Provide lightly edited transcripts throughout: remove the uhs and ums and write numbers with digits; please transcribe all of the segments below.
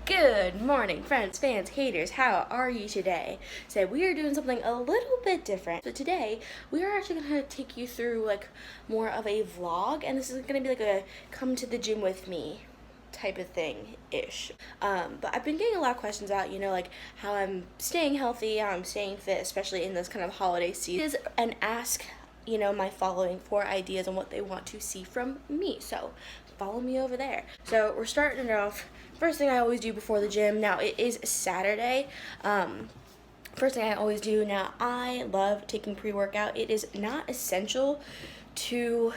Good morning, friends, fans, haters. How are you today? So we are doing something a little bit different. So today we are actually going to take you through like more of a vlog, and this is going to be like a come to the gym with me type of thing-ish. But I've been getting a lot of questions about, like how I'm staying healthy, how I'm staying fit, especially in this kind of holiday season, and ask my following for ideas on what they want to see from me. So follow me over there. So we're starting it off. First thing I always do before the gym, now it is Saturday. First thing I always do, now I love taking pre-workout. It is not essential to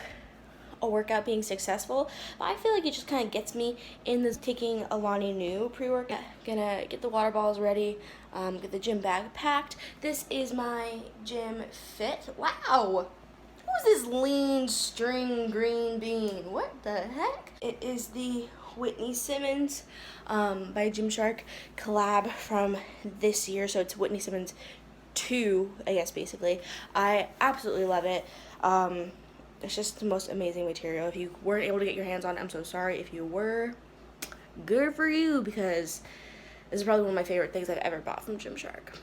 a workout being successful, but I feel like it just kind of gets me in this taking Alani Nu pre-workout. Gonna get the water bottles ready, get the gym bag packed. This is my gym fit. Wow! Who's this lean string green bean? What the heck? It is the Whitney Simmons by Gymshark collab from this year. So it's Whitney Simmons 2, I guess, basically. I absolutely love it. It's just the most amazing material. If you weren't able to get your hands on it, I'm so sorry. If you were, good for you, because this is probably one of my favorite things I've ever bought from Gymshark.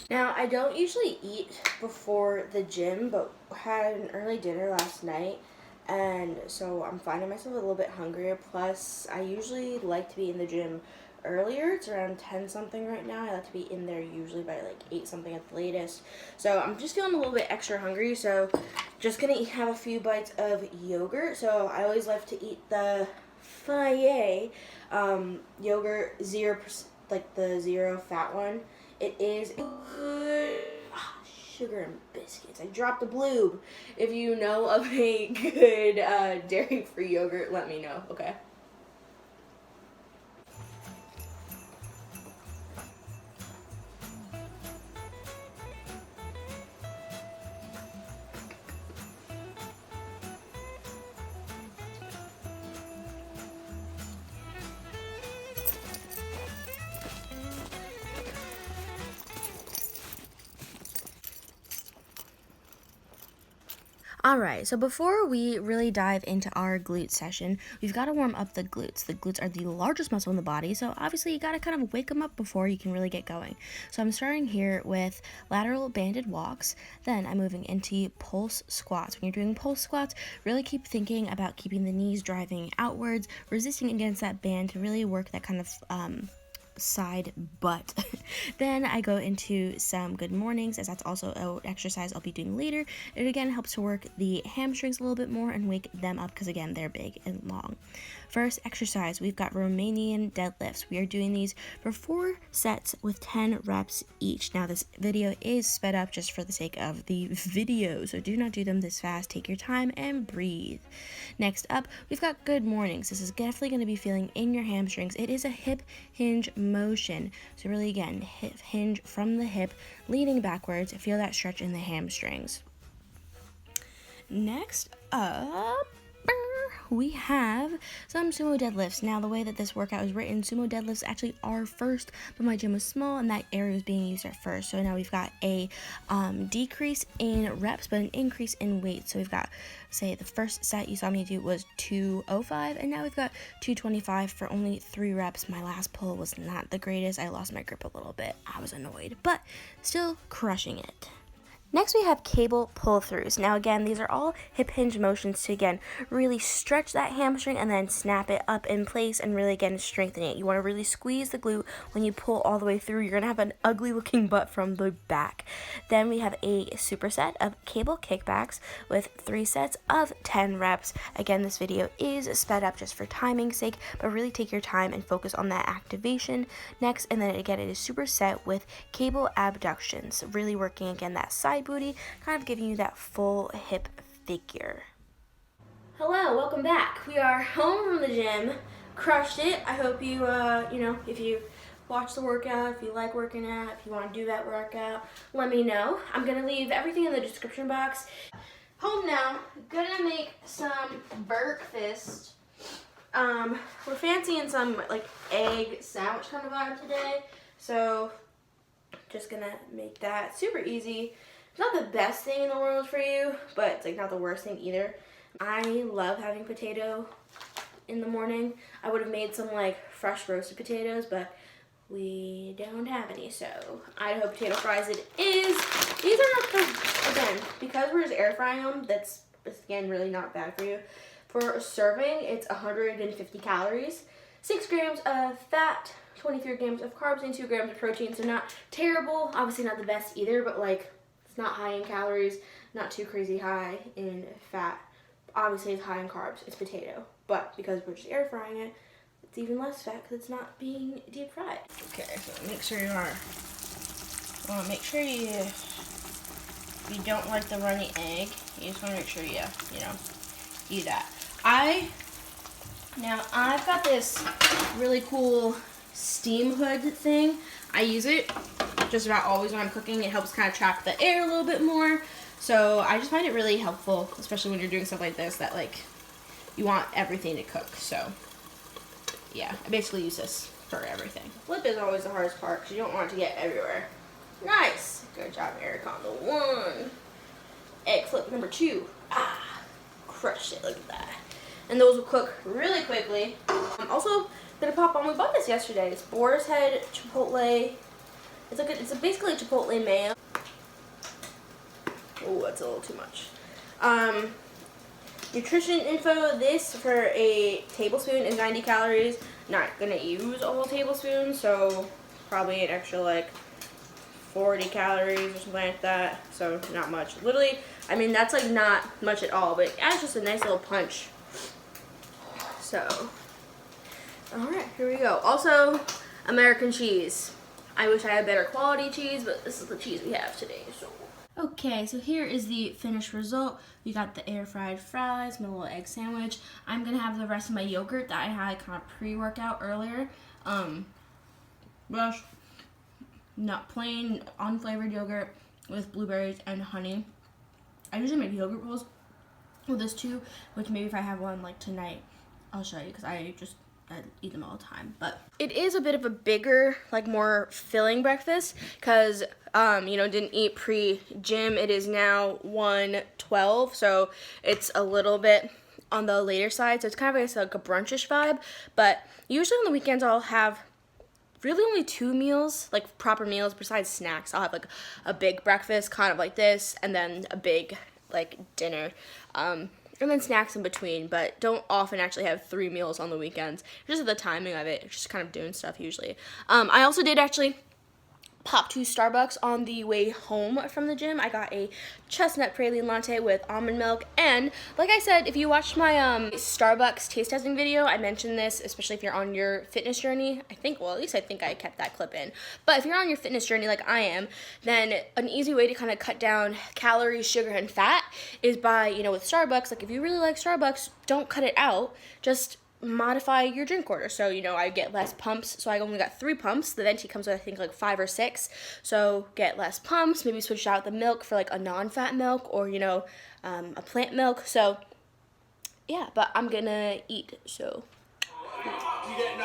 Now, I don't usually eat before the gym, but had an early dinner last night, and so I'm finding myself a little bit hungrier. Plus, I usually like to be in the gym earlier. It's around 10 something right now. I like to be in there usually by like 8 something at the latest. So I'm just feeling a little bit extra hungry, so just gonna have a few bites of yogurt. So I always like to eat the Faye yogurt, 0%, like the 0 fat one. It is good. Sugar and biscuits. I dropped the bloob. If you know of a good dairy-free yogurt, let me know, okay? Alright, so before we really dive into our glute session, we've got to warm up the glutes. The glutes are the largest muscle in the body, so obviously you got to kind of wake them up before you can really get going. So I'm starting here with lateral banded walks, then I'm moving into pulse squats. When you're doing pulse squats, really keep thinking about keeping the knees driving outwards, resisting against that band to really work that kind of side butt. Then I go into some good mornings, as that's also an exercise I'll be doing later. It again helps to work the hamstrings a little bit more and wake them up, because again, they're big and long. First exercise, we've got Romanian deadlifts. We are doing these for 4 sets with 10 reps each. Now this video is sped up just for the sake of the video, so do not do them this fast. Take your time and breathe. Next up, we've got good mornings. This is definitely going to be feeling in your hamstrings. It is a hip hinge motion. So really again, hip hinge from the hip, leaning backwards. Feel that stretch in the hamstrings. Next up, we have some sumo deadlifts. Now, the way that this workout is written, sumo deadlifts actually are first, but my gym was small and that area was being used at first. So now we've got a decrease in reps, but an increase in weight. So we've got, say, the first set you saw me do was 205, and now we've got 225 for only 3 reps. My last pull was not the greatest. I lost my grip a little bit. I was annoyed, but still crushing it. Next, we have cable pull-throughs. Now, again, these are all hip hinge motions to, again, really stretch that hamstring and then snap it up in place and really, again, strengthen it. You want to really squeeze the glute when you pull all the way through. You're going to have an ugly-looking butt from the back. Then we have a superset of cable kickbacks with 3 sets of 10 reps. Again, this video is sped up just for timing's sake, but really take your time and focus on that activation. Next, and then again, it is superset with cable abductions, really working, again, that side booty, kind of giving you that full hip figure. Hello, welcome back. We are home from the gym. Crushed it. I hope you, if you watch the workout, if you like working out, if you want to do that workout, let me know. I'm going to leave everything in the description box. Home now. Gonna make some breakfast. We're fancying some, like, egg sandwich kind of vibe today. So, just gonna make that super easy. It's not the best thing in the world for you, but it's like not the worst thing either. I love having potato in the morning. I would have made some like fresh roasted potatoes, but we don't have any, so Idaho potato fries it is. These are not for, again, because we're just air frying them, that's, again, really not bad for you. For a serving, it's 150 calories, 6 grams of fat, 23 grams of carbs, and 2 grams of protein, so not terrible. Obviously not the best either, but like, it's not high in calories, not too crazy high in fat. Obviously it's high in carbs, it's potato, but because we're just air frying it, it's even less fat because it's not being deep fried. Okay, so make sure you don't like the runny egg. You just want to make sure you do that. I've got this really cool steam hood thing. I use it just about always when I'm cooking. It helps kind of trap the air a little bit more. So I just find it really helpful, especially when you're doing stuff like this that like you want everything to cook. So yeah, I basically use this for everything. Flip is always the hardest part because you don't want it to get everywhere. Nice. Good job, Eric, on the 1. Egg flip number 2. Crushed it. Look at that. And those will cook really quickly. I'm also gonna pop on. We bought this yesterday. It's Boar's Head Chipotle. It's basically a Chipotle mayo. Oh, that's a little too much. Nutrition info, this for a tablespoon is 90 calories. Not gonna use a whole tablespoon, so probably an extra like 40 calories or something like that. So not much. Literally, I mean, that's like not much at all, but it adds just a nice little punch. So, alright, here we go. Also, American cheese. I wish I had better quality cheese, but this is the cheese we have today, so. Okay, so here is the finished result. We got the air fried fries, my little egg sandwich. I'm gonna have the rest of my yogurt that I had kind of pre-workout earlier. Not plain, unflavored yogurt with blueberries and honey. I usually make yogurt rolls with this too, which maybe if I have one like tonight, I'll show you because I eat them all the time. But it is a bit of a bigger, like more filling breakfast because didn't eat pre-gym. It is now 1:12, so it's a little bit on the later side. So it's kind of like a brunchish vibe. But usually on the weekends I'll have really only 2 meals, like proper meals besides snacks. I'll have like a big breakfast, kind of like this, and then a big like dinner. And then snacks in between, but don't often actually have 3 meals on the weekends. Just at the timing of it, just kind of doing stuff usually. I also did actually pop to Starbucks on the way home from the gym. I got a chestnut praline latte with almond milk, and like I said, if you watched my Starbucks taste testing video, I mentioned this, especially if you're on your fitness journey. I think I kept that clip in. But if you're on your fitness journey like I am, then an easy way to kind of cut down calories, sugar, and fat is by, with Starbucks, like if you really like Starbucks, don't cut it out, just modify your drink order. So, I get less pumps. So I only got 3 pumps. The venti comes with, I think, like 5 or 6. So get less pumps. Maybe switch out the milk for like a non-fat milk or, a plant milk. So, yeah, but I'm gonna eat, so. You get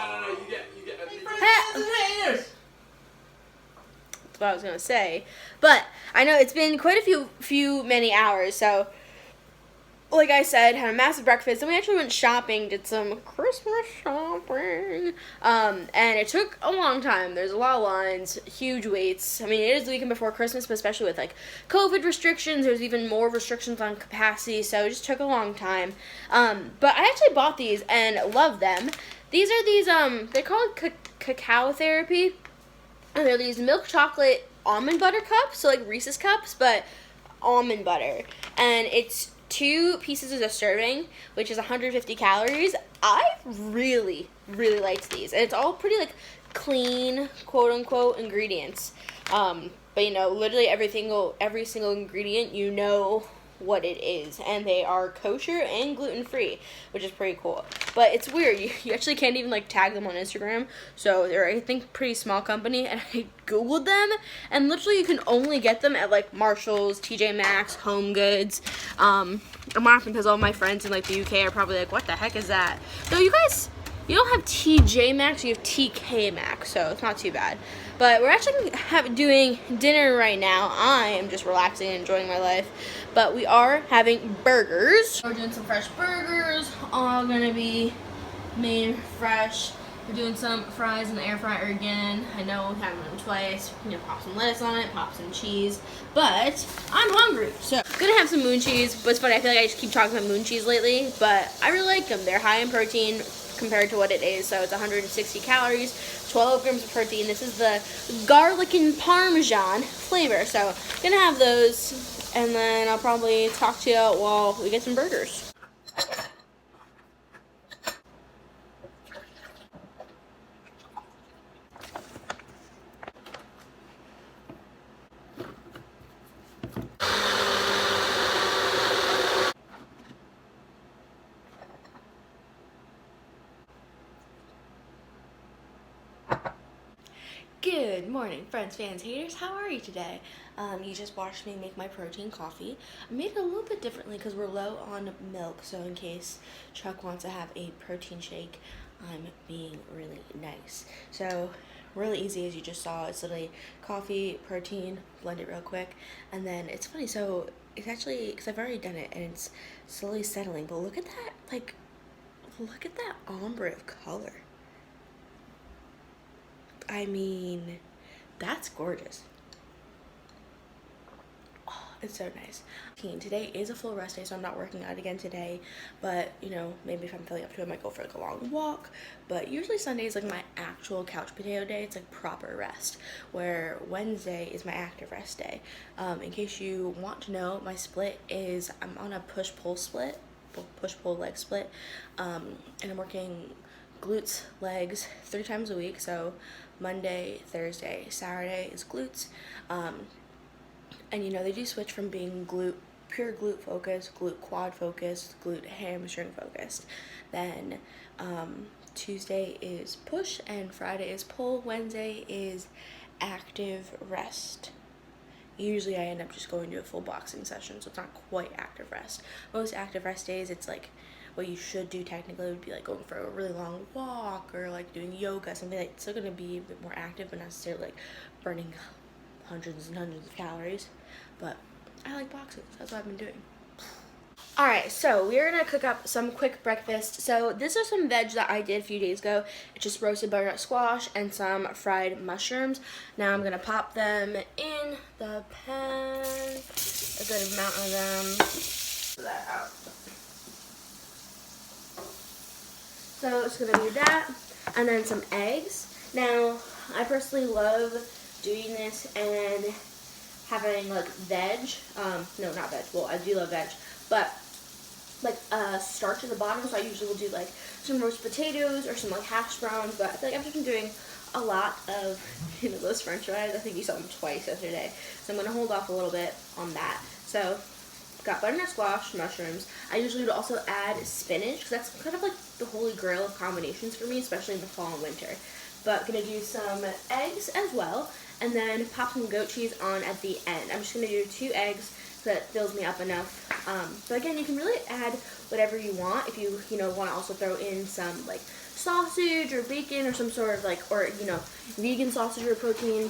That's what I was gonna say. But I know it's been quite a many hours, so like I said, had a massive breakfast, and we actually went shopping, did some Christmas shopping, and it took a long time. There's a lot of lines, huge waits. I mean, it is the weekend before Christmas, but especially with, like, COVID restrictions, there's even more restrictions on capacity, so it just took a long time. But I actually bought these and love them. These are they're called cacao therapy, and they're these milk chocolate almond butter cups, so like Reese's cups, but almond butter, and it's 2 pieces is a serving, which is 150 calories. I really, really liked these. And it's all pretty, like, clean, quote-unquote, ingredients. But, literally every single ingredient, what it is. And they are kosher and gluten-free, which is pretty cool. But it's weird. You actually can't even, like, tag them on Instagram. So they're, I think, pretty small company. And I Googled them. And literally you can only get them at, like, Marshall's, TJ Maxx, Home Goods. I'm laughing because all my friends in, like, the UK are probably like, what the heck is that? So you guys, you don't have TJ Maxx, you have TK Maxx. So it's not too bad. But we're actually doing dinner right now. I am just relaxing and enjoying my life. But we are having burgers. We're doing some fresh burgers, all gonna be made fresh. We're doing some fries in the air fryer again. I know we haven't done them twice. You know, pop some lettuce on it, pop some cheese. But I'm hungry, so I'm gonna have some moon cheese. But it's funny, I feel like I just keep talking about moon cheese lately. But I really like them. They're high in protein compared to what it is. So it's 160 calories, 12 grams of protein. This is the garlic and parmesan flavor. So I'm gonna have those, and then I'll probably talk to you while we get some burgers. Good morning, friends, fans, haters. How are you today? You just watched me make my protein coffee. I made it a little bit differently because we're low on milk, so in case Chuck wants to have a protein shake, I'm being really nice. So really easy, as you just saw. It's literally coffee, protein, blend it real quick, and then it's funny. So it's actually, because I've already done it, and it's slowly settling. But look at that, like, look at that ombre of color. I mean, that's gorgeous. Oh, it's so nice. Today is a full rest day, so I'm not working out again today. But, you know, maybe if I'm feeling up to it, I might go for like a long walk. But usually Sunday is like my actual couch potato day. It's like proper rest. Where Wednesday is my active rest day. In case you want to know, my split is, I'm on a push-pull split. Push-pull leg split. And I'm working glutes, legs 3 times a week. So Monday, Thursday, Saturday is glutes. And you know, they do switch from being pure glute focused, glute quad focused, glute hamstring focused. Then Tuesday is push and Friday is pull. Wednesday is active rest. Usually I end up just going to a full boxing session, so it's not quite active rest. Most active rest days, it's like, what you should do technically would be like going for a really long walk or like doing yoga, something like, it's still gonna be a bit more active, but not necessarily like burning hundreds and hundreds of calories. But I like boxing, so that's what I've been doing. Alright, so we're gonna cook up some quick breakfast. So this is some veg that I did a few days ago. It's just roasted butternut squash and some fried mushrooms. Now I'm gonna pop them in the pan, a good amount of them. That out. So it's gonna be that, and then some eggs. Now, I personally love doing this and having like veg. No, not veg. Well, I do love veg, but like starch at the bottom. So I usually will do like some roast potatoes or some like hash browns. But I feel like I've just been doing a lot of, you know, those French fries. I think you saw them twice yesterday. So I'm gonna hold off a little bit on that. So got butternut squash, mushrooms. I usually would also add spinach, because that's kind of like the holy grail of combinations for me, especially in the fall and winter. But gonna do some eggs as well, and then pop some goat cheese on at the end. I'm just gonna do 2 eggs so that fills me up enough. But again, you can really add whatever you want. If you know, want to also throw in some like sausage or bacon or some sort of like, or you know, vegan sausage or protein.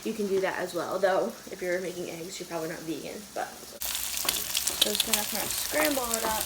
You can do that as well, though if you're making eggs, you're probably not vegan, but so just gonna kind of scramble it up.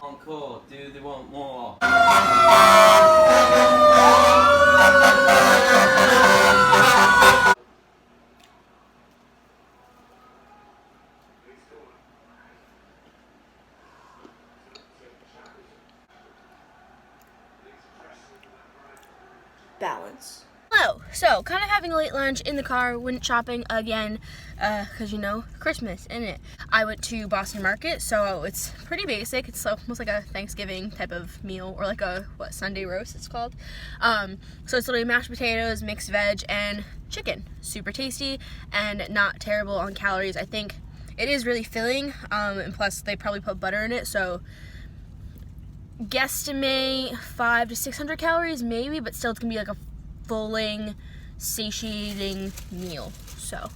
Encore, do they want more? Balance. Hello. So, kind of having a late lunch in the car, went shopping again, because you know, Christmas, isn't it? I went to Boston Market, so it's pretty basic. It's almost like a Thanksgiving type of meal, or like a, Sunday roast it's called. So it's literally mashed potatoes, mixed veg, and chicken. Super tasty, and not terrible on calories. I think it is really filling, and plus they probably put butter in it, so guesstimate 500 to 600 calories maybe, but still it's gonna be like a fulling, satiating meal. So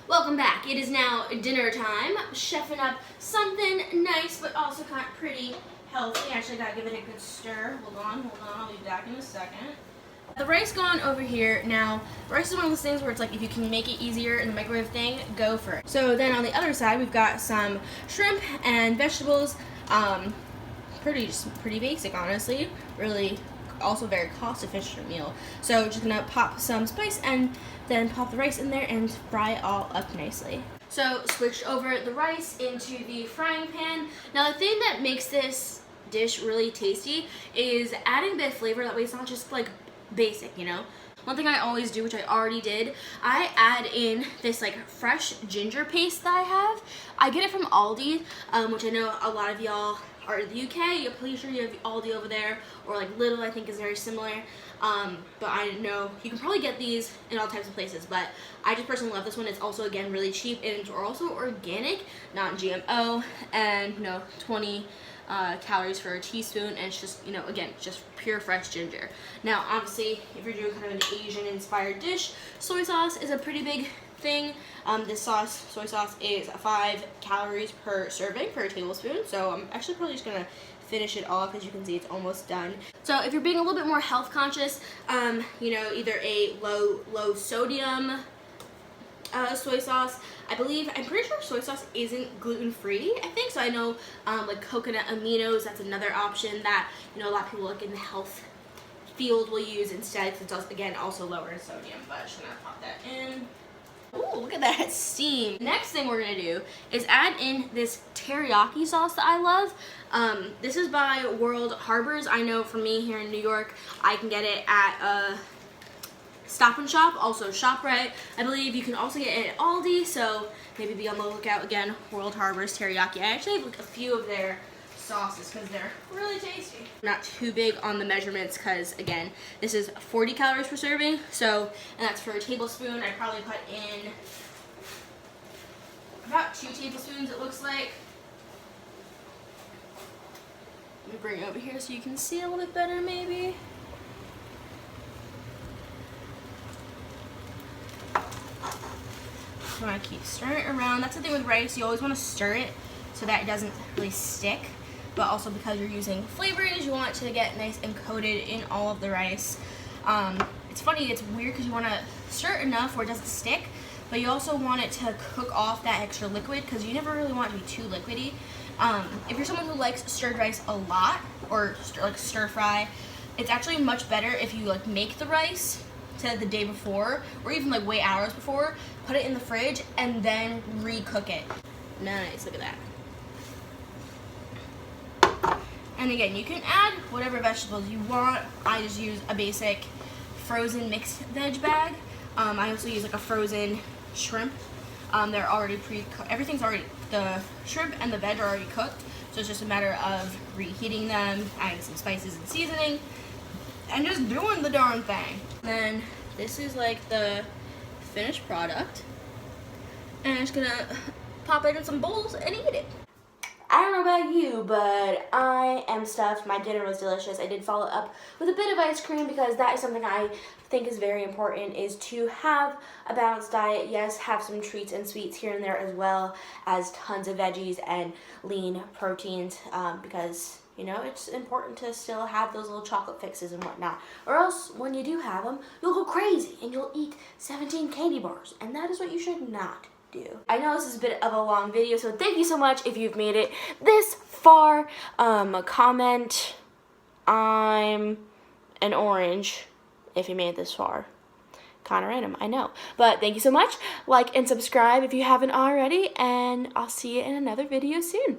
Welcome back. It is now dinner time. Chefing up something nice, but also kind of pretty healthy. Actually, gotta give it a good stir. Hold on. I'll be back in a second. The rice gone over here. Now, rice is one of those things where it's like if you can make it easier in the microwave thing, go for it. So then on the other side, we've got some shrimp and vegetables. Pretty basic, honestly. Really, also very cost-efficient meal. So just gonna pop some spice and then pop the rice in there and fry it all up nicely. So switch over the rice into the frying pan. Now the thing that makes this dish really tasty is adding a bit of flavor. That way it's not just like basic, you know. One thing I always do, which I already did, I add in this like fresh ginger paste that I have. I get it from Aldi, which I know a lot of y'all are in the UK. You're pretty sure you have Aldi over there, or like Lidl, I think is very similar. But I know you can probably get these in all types of places, but I just personally love this one. It's also, again, really cheap, and it's also organic, not GMO, and 20 calories for a teaspoon, and it's just, again, just pure fresh ginger. Now, obviously, if you're doing kind of an Asian-inspired dish, soy sauce is a pretty big thing. This soy sauce is 5 calories per serving per tablespoon, so I'm actually probably just gonna finish it off. As you can see, it's almost done. So if you're being a little bit more health conscious, either a low sodium soy sauce. I'm pretty sure soy sauce isn't gluten-free, I think. So I know like coconut aminos, that's another option that a lot of people like in the health field will use instead, because it's again also lower in sodium. But I'm just gonna pop that in. Ooh, look at that steam. Next thing we're gonna do is add in this teriyaki sauce that I love. This is by World Harbors. I know for me here in New York, I can get it at Stop and Shop, also ShopRite. I believe you can also get it at Aldi, so maybe be on the lookout. Again, World Harbors teriyaki. I actually have like a few of their sauces because they're really tasty. Not too big on the measurements because, again, this is 40 calories per serving, so, and that's for a tablespoon. I probably put in about 2 tablespoons, it looks like. Let me bring it over here so you can see a little bit better, maybe. You want to keep stirring it around. That's the thing with rice, you always want to stir it so that it doesn't really stick, but also because you're using flavorings, you want it to get nice and coated in all of the rice. It's funny, it's weird because you want to stir it enough where it doesn't stick, but you also want it to cook off that extra liquid because you never really want it to be too liquidy. If you're someone who likes stirred rice a lot, or stir fry, it's actually much better if you like make the rice the day before, or even like wait hours before, put it in the fridge, and then re-cook it. Nice, look at that. And again, you can add whatever vegetables you want. I just use a basic frozen mixed veg bag. I also use like a frozen shrimp. They're already pre-cooked. Everything's already, the shrimp and the veg are already cooked, so it's just a matter of reheating them, adding some spices and seasoning, and just doing the darn thing. And then this is like the finished product, and I'm just gonna pop it in some bowls and eat it. I don't know about you, but I am stuffed. My dinner was delicious. I did follow up with a bit of ice cream because that is something I think is very important, is to have a balanced diet. Yes, have some treats and sweets here and there, as well as tons of veggies and lean proteins, because it's important to still have those little chocolate fixes and whatnot, or else when you do have them, you'll go crazy and you'll eat 17 candy bars, and that is what you should not do. I know this is a bit of a long video, so thank you so much if you've made it this far. Comment I'm an orange if you made it this far. Kind of random, I know, but thank you so much. Like and subscribe if you haven't already, and I'll see you in another video soon.